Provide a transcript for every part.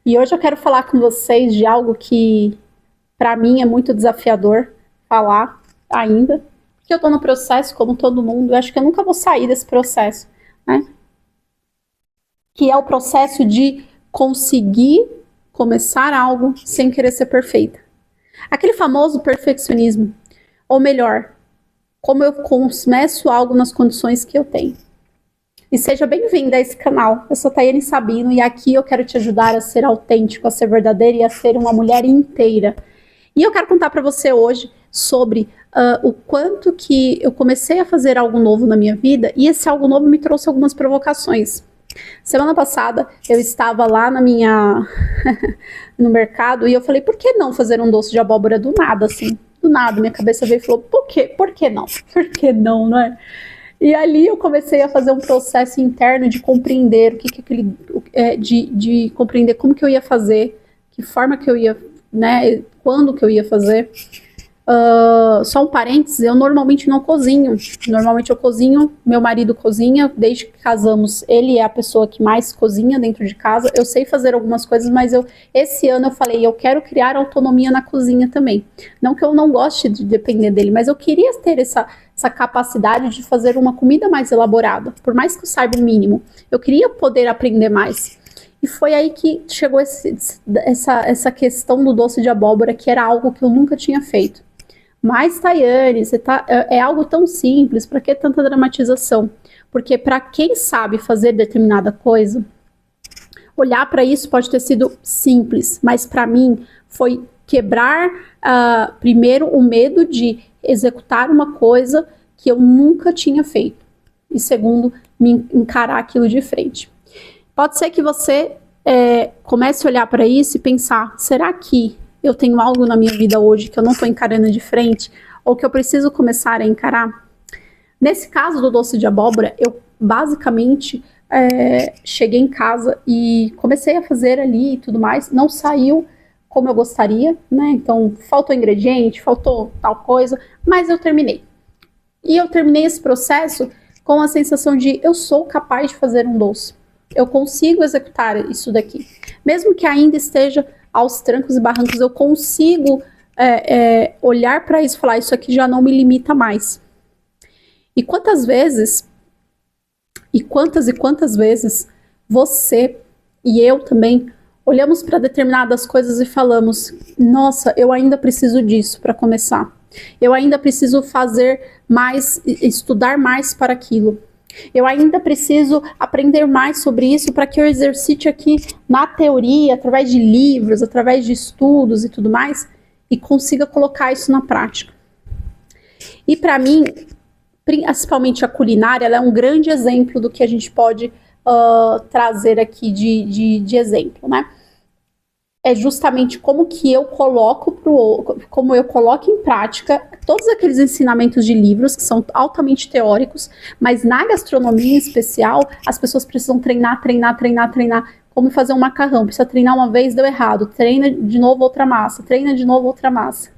E hoje eu quero falar com vocês de algo que para mim é muito desafiador falar ainda, porque eu estou no processo como todo mundo, eu acho que eu nunca vou sair desse processo, né? Que é o processo de conseguir começar algo sem querer ser perfeita. Aquele famoso perfeccionismo, ou melhor, como eu começo algo nas condições que eu tenho. E seja bem-vinda a esse canal. Eu sou Tayane Sabino e aqui eu quero te ajudar a ser autêntico, a ser verdadeiro e a ser uma mulher inteira. E eu quero contar para você hoje sobre o quanto que eu comecei a fazer algo novo na minha vida e esse algo novo me trouxe algumas provocações. Semana passada eu estava lá no mercado e eu falei, por que não fazer um doce de abóbora do nada, assim? Do nada, minha cabeça veio e falou, por quê? Por que não? Por que não, não é? E ali eu comecei a fazer um processo interno de compreender o que aquele, de compreender como que eu ia fazer, que forma que eu ia, né, quando que eu ia fazer. Só um parênteses, eu normalmente não cozinho. Normalmente eu cozinho, meu marido cozinha, desde que casamos, ele é a pessoa que mais cozinha dentro de casa. Eu sei fazer algumas coisas, mas esse ano eu falei, eu quero criar autonomia na cozinha também. Não que eu não goste de depender dele, mas eu queria ter essa capacidade de fazer uma comida mais elaborada, por mais que eu saiba o mínimo. Eu queria poder aprender mais. E foi aí que chegou essa questão do doce de abóbora, que era algo que eu nunca tinha feito. Mas, Tayane, é algo tão simples, para que tanta dramatização? Porque para quem sabe fazer determinada coisa, olhar para isso pode ter sido simples, mas para mim foi quebrar, primeiro, o medo de executar uma coisa que eu nunca tinha feito. E segundo, me encarar aquilo de frente. Pode ser que você comece a olhar para isso e pensar, será que eu tenho algo na minha vida hoje que eu não estou encarando de frente, ou que eu preciso começar a encarar? Nesse caso do doce de abóbora, eu basicamente cheguei em casa e comecei a fazer ali e tudo mais, não saiu como eu gostaria, né? Então faltou ingrediente, faltou tal coisa, mas eu terminei. E eu terminei esse processo com a sensação de eu sou capaz de fazer um doce. Eu consigo executar isso daqui. Mesmo que ainda esteja aos trancos e barrancos, eu consigo olhar para isso e falar, isso aqui já não me limita mais. E quantas vezes, e quantas vezes, você e eu também olhamos para determinadas coisas e falamos, nossa, eu ainda preciso disso para começar. Eu ainda preciso fazer mais, estudar mais para aquilo. Eu ainda preciso aprender mais sobre isso para que eu exercite aqui na teoria, através de livros, através de estudos e tudo mais, e consiga colocar isso na prática. E para mim, principalmente a culinária, ela é um grande exemplo do que a gente pode trazer aqui de exemplo, né? É justamente como que eu coloco como eu coloco em prática todos aqueles ensinamentos de livros que são altamente teóricos, mas na gastronomia em especial, as pessoas precisam treinar, como fazer um macarrão, precisa treinar uma vez, deu errado, treina de novo outra massa, treina de novo outra massa.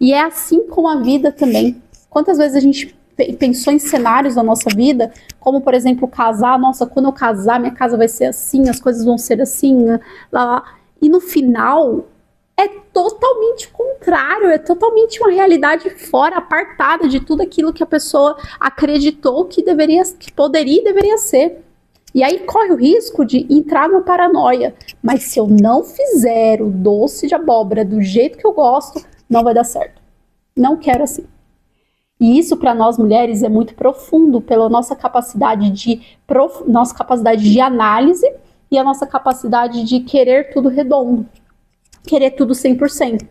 E é assim com a vida também. Quantas vezes a gente pensou em cenários da nossa vida, como por exemplo casar, nossa, quando eu casar minha casa vai ser assim, as coisas vão ser assim, lá. E no final, é totalmente contrário, é totalmente uma realidade fora, apartada de tudo aquilo que a pessoa acreditou que poderia e deveria ser. E aí corre o risco de entrar numa paranoia. Mas se eu não fizer o doce de abóbora do jeito que eu gosto, não vai dar certo. Não quero assim. E isso para nós mulheres é muito profundo, pela nossa capacidade de análise, e a nossa capacidade de querer tudo redondo, querer tudo 100%.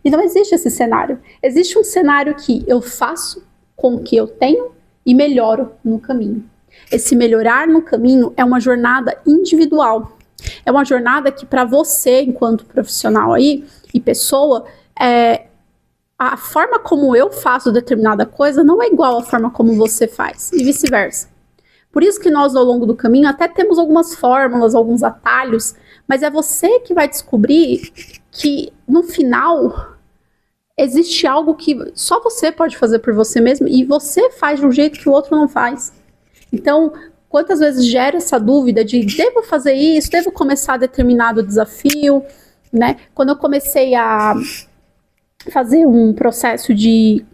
E não existe esse cenário. Existe um cenário que eu faço com o que eu tenho e melhoro no caminho. Esse melhorar no caminho é uma jornada individual. É uma jornada que para você, enquanto profissional aí e pessoa, a forma como eu faço determinada coisa não é igual à forma como você faz, e vice-versa. Por isso que nós, ao longo do caminho, até temos algumas fórmulas, alguns atalhos, mas é você que vai descobrir que, no final, existe algo que só você pode fazer por você mesmo e você faz de um jeito que o outro não faz. Então, Quantas vezes gera essa dúvida de devo fazer isso, devo começar determinado desafio, né? Quando eu comecei a fazer um processo de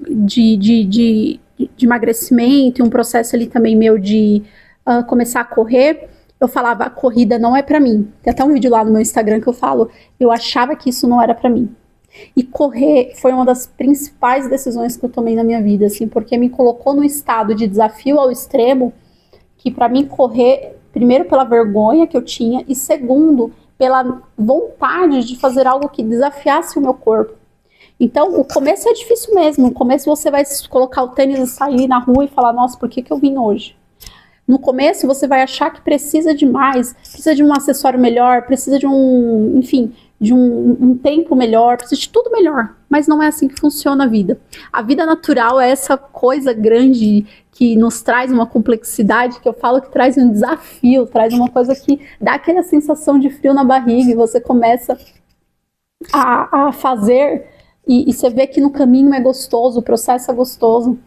emagrecimento, um processo ali também meu de começar a correr, eu falava, a corrida não é para mim. Tem até um vídeo lá no meu Instagram que eu falo, eu achava que isso não era para mim. E correr foi uma das principais decisões que eu tomei na minha vida, assim, porque me colocou num estado de desafio ao extremo, que para mim correr, primeiro pela vergonha que eu tinha, e segundo, pela vontade de fazer algo que desafiasse o meu corpo. Então, o começo é difícil mesmo. No começo você vai colocar o tênis e sair na rua e falar, nossa, por que eu vim hoje? No começo você vai achar que precisa de mais, precisa de um acessório melhor, precisa de um, enfim, de um tempo melhor, precisa de tudo melhor. Mas não é assim que funciona a vida. A vida natural é essa coisa grande que nos traz uma complexidade, que eu falo que traz um desafio, traz uma coisa que dá aquela sensação de frio na barriga e você começa a fazer e você vê que no caminho é gostoso, o processo é gostoso.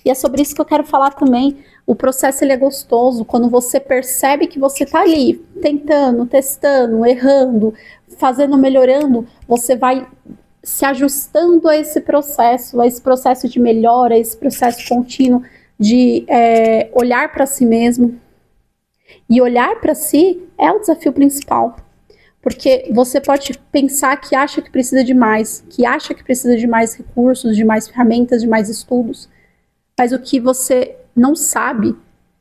E é sobre isso que eu quero falar também. O processo ele é gostoso quando você percebe que você está ali tentando, testando, errando, fazendo, melhorando, você vai se ajustando a esse processo de melhora, a esse processo contínuo de olhar para si mesmo. E olhar para si é o desafio principal. Porque você pode pensar que acha que precisa de mais, que acha que precisa de mais recursos, de mais ferramentas, de mais estudos. Mas o que você não sabe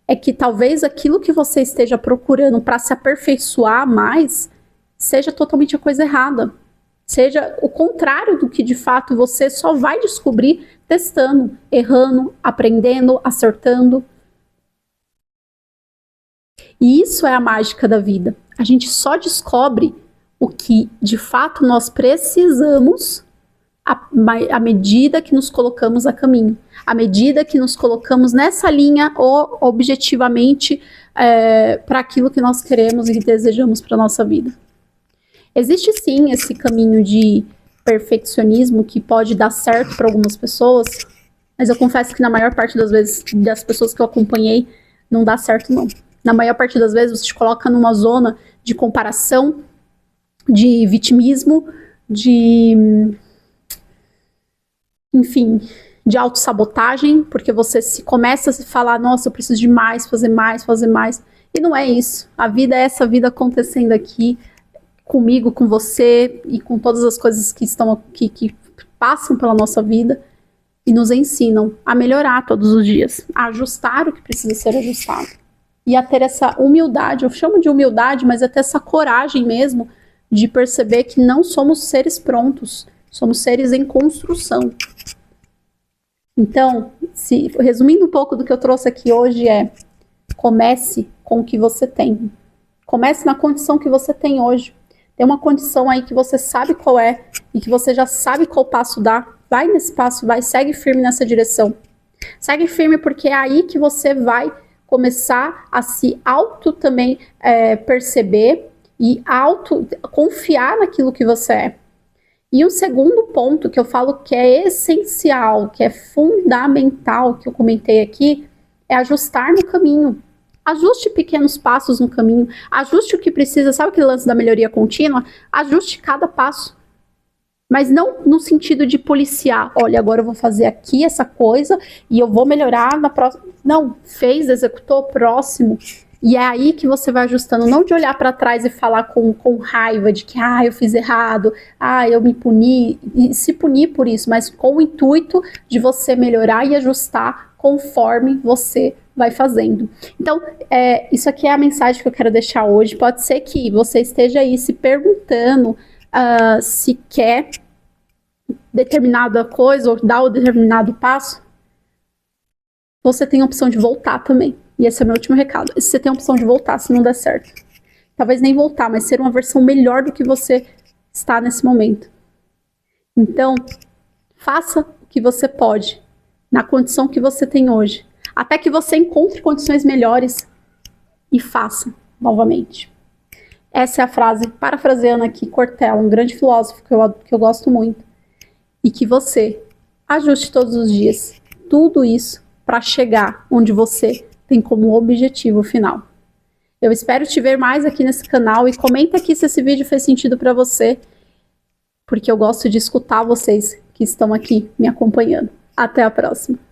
é que talvez aquilo que você esteja procurando para se aperfeiçoar mais seja totalmente a coisa errada. Seja o contrário do que de fato você só vai descobrir testando, errando, aprendendo, acertando. E isso é a mágica da vida. A gente só descobre o que de fato nós precisamos à medida que nos colocamos a caminho, à medida que nos colocamos nessa linha ou objetivamente para aquilo que nós queremos e desejamos para a nossa vida. Existe sim esse caminho de perfeccionismo que pode dar certo para algumas pessoas, mas eu confesso que na maior parte das vezes, das pessoas que eu acompanhei, não dá certo não. Na maior parte das vezes você te coloca numa zona de comparação, de vitimismo, enfim, de autossabotagem, porque você começa a se falar, nossa, eu preciso de mais, fazer mais, fazer mais. E não é isso. A vida é essa vida acontecendo aqui, comigo, com você e com todas as coisas que estão aqui, que passam pela nossa vida e nos ensinam a melhorar todos os dias, a ajustar o que precisa ser ajustado. E a ter essa humildade, eu chamo de humildade, mas até essa coragem mesmo de perceber que não somos seres prontos, somos seres em construção. Então, resumindo um pouco do que eu trouxe aqui hoje comece com o que você tem. Comece na condição que você tem hoje. Tem uma condição aí que você sabe qual é e que você já sabe qual passo dar. Vai nesse passo, segue firme nessa direção. Segue firme porque é aí que você vai começar a se também perceber e confiar naquilo que você é. E o segundo ponto que eu falo que é essencial, que é fundamental, que eu comentei aqui, é ajustar no caminho. Ajuste pequenos passos no caminho, ajuste o que precisa, sabe aquele lance da melhoria contínua? Ajuste cada passo. Mas não no sentido de policiar, olha, agora eu vou fazer aqui essa coisa e eu vou melhorar na próxima. Não, executou, próximo. E é aí que você vai ajustando, não de olhar para trás e falar com raiva de que, eu fiz errado, eu me puni, e se punir por isso, mas com o intuito de você melhorar e ajustar conforme você vai fazendo. Então, isso aqui é a mensagem que eu quero deixar hoje. Pode ser que você esteja aí se perguntando se quer determinada coisa ou dar o determinado passo. Você tem a opção de voltar também. E esse é o meu último recado. Você tem a opção de voltar se não der certo. Talvez nem voltar, mas ser uma versão melhor do que você está nesse momento. Então, faça o que você pode, na condição que você tem hoje. Até que você encontre condições melhores e faça novamente. Essa é a frase, parafraseando aqui Cortella, um grande filósofo que eu gosto muito. E que você ajuste todos os dias tudo isso para chegar onde você tem como objetivo final. Eu espero te ver mais aqui nesse canal e comenta aqui se esse vídeo fez sentido para você, porque eu gosto de escutar vocês que estão aqui me acompanhando. Até a próxima!